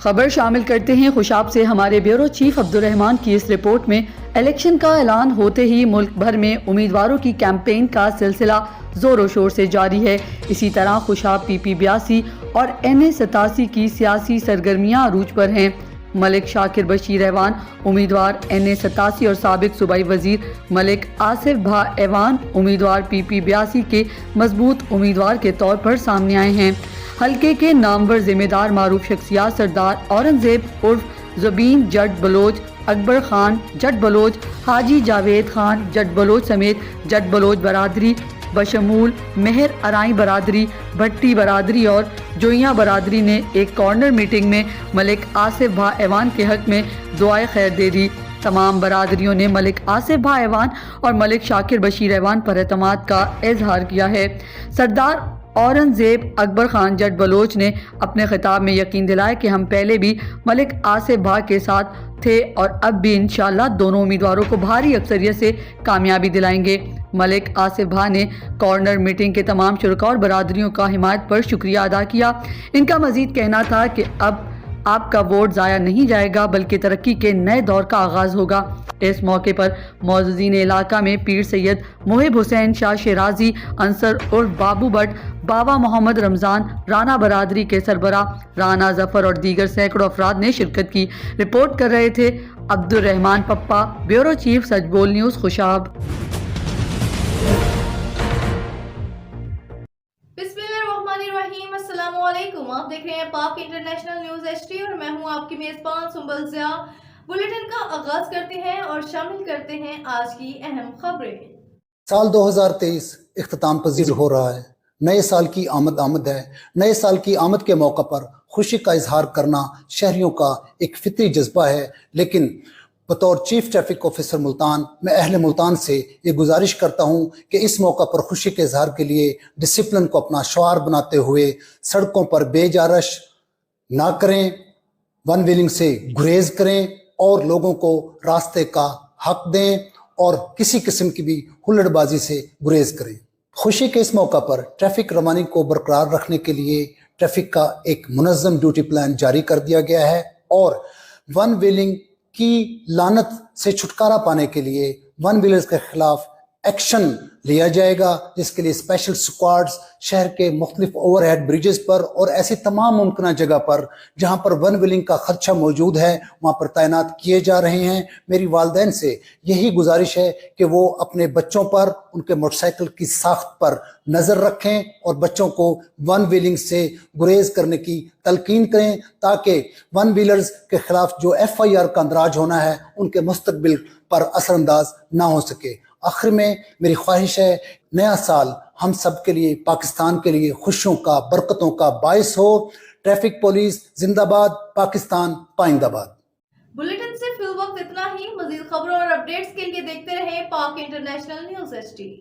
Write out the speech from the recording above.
خبر شامل کرتے ہیں خوشاب سے۔ ہمارے بیورو چیف عبدالرحمان کی اس رپورٹ میں الیکشن کا اعلان ہوتے ہی ملک بھر میں امیدواروں کی کیمپین کا سلسلہ زور و شور سے جاری ہے۔ اسی طرح خوشاب پی پی 82 اور NA 87 کی سیاسی سرگرمیاں عروج پر ہیں۔ ملک شاکر بشیر ایوان امیدوار NA 87 اور سابق صوبائی وزیر ملک آصف بھا ایوان امیدوار پی پی 82 کے مضبوط امیدوار کے طور پر سامنے آئے ہیں۔ حلقے کے نامور ذمہ دار معروف شخصیات سردار اورنگزیب عرف زبین جٹ بلوچ، اکبر خان جٹ بلوچ، حاجی جاوید خان جٹ بلوچ سمیت جٹ بلوچ برادری بشمول مہر ارائیں برادری، بھٹی برادری اور جوئیاں برادری نے ایک کارنر میٹنگ میں ملک آصف بھا ایوان کے حق میں دعائے خیر دے دی۔ تمام برادریوں نے ملک آصف بھا ایوان اور ملک شاکر بشیر ایوان پر اعتماد کا اظہار کیا ہے۔ سردار اورنگزیب اکبر خان جٹ بلوچ نے اپنے خطاب میں یقین دلایا کہ ہم پہلے بھی ملک آصف بھا کے ساتھ تھے اور اب بھی انشاءاللہ دونوں امیدواروں کو بھاری اکثریت سے کامیابی دلائیں گے۔ ملک آصف بھا نے کارنر میٹنگ کے تمام شرکاء اور برادریوں کا حمایت پر شکریہ ادا کیا۔ ان کا مزید کہنا تھا کہ اب آپ کا ووٹ ضائع نہیں جائے گا بلکہ ترقی کے نئے دور کا آغاز ہوگا۔ اس موقع پر معززین علاقہ میں پیر سید محب حسین شاہ شیرازی انصر عرف بابو بٹ، بابا محمد رمضان، رانا برادری کے سربراہ رانا ظفر اور دیگر سینکڑوں افراد نے شرکت کی۔ رپورٹ کر رہے تھے عبدالرحمان پپا، بیورو چیف سچ بول نیوز خوشاب۔ السلام علیکم، آپ دیکھ رہے ہیں پاک انٹرنیشنل نیوز HD اور میں ہوں آپ کی میزبان سنبل ضیاء۔ بلیٹن کا آغاز کرتے ہیں اور شامل کرتے ہیں آج کی اہم خبریں۔ سال 2023 اختتام پذیر ہو رہا ہے۔ نئے سال کی آمد ہے۔ نئے سال کی آمد کے موقع پر خوشی کا اظہار کرنا شہریوں کا ایک فطری جذبہ ہے، لیکن بطور چیف ٹریفک آفیسر ملتان میں اہل ملتان سے یہ گزارش کرتا ہوں کہ اس موقع پر خوشی کے اظہار کے لیے ڈسپلن کو اپنا شعار بناتے ہوئے سڑکوں پر بے جارش نہ کریں، ون ویلنگ سے گریز کریں اور لوگوں کو راستے کا حق دیں اور کسی قسم کی بھی ہلڑ بازی سے گریز کریں۔ خوشی کے اس موقع پر ٹریفک روانی کو برقرار رکھنے کے لیے ٹریفک کا ایک منظم ڈیوٹی پلان جاری کر دیا گیا ہے اور ون ویلنگ کی لعنت سے چھٹکارا پانے کے لیے ون ویلرز کے خلاف ایکشن لیا جائے گا، جس کے لیے اسپیشل سکواڈز شہر کے مختلف اوور ہیڈ بریجز پر اور ایسی تمام ممکنہ جگہ پر جہاں پر ون ویلنگ کا خدشہ موجود ہے وہاں پر تعینات کیے جا رہے ہیں۔ میری والدین سے یہی گزارش ہے کہ وہ اپنے بچوں پر، ان کے موٹر سائیکل کی ساخت پر نظر رکھیں اور بچوں کو ون ویلنگ سے گریز کرنے کی تلقین کریں تاکہ ون ویلرز کے خلاف جو FIR کا اندراج ہونا ہے ان کے مستقبل پر اثر انداز نہ ہو سکے۔ آخر میں میری خواہش ہے نیا سال ہم سب کے لیے، پاکستان کے لیے خوشیوں کا، برکتوں کا باعث ہو۔ ٹریفک پولیس زندہ باد، پاکستان پائندہ باد۔ بلیٹن سے فی الوقت اتنا ہی۔ مزید خبروں اور اپڈیٹس کے لیے دیکھتے رہیں پاک انٹرنیشنل نیوز HD۔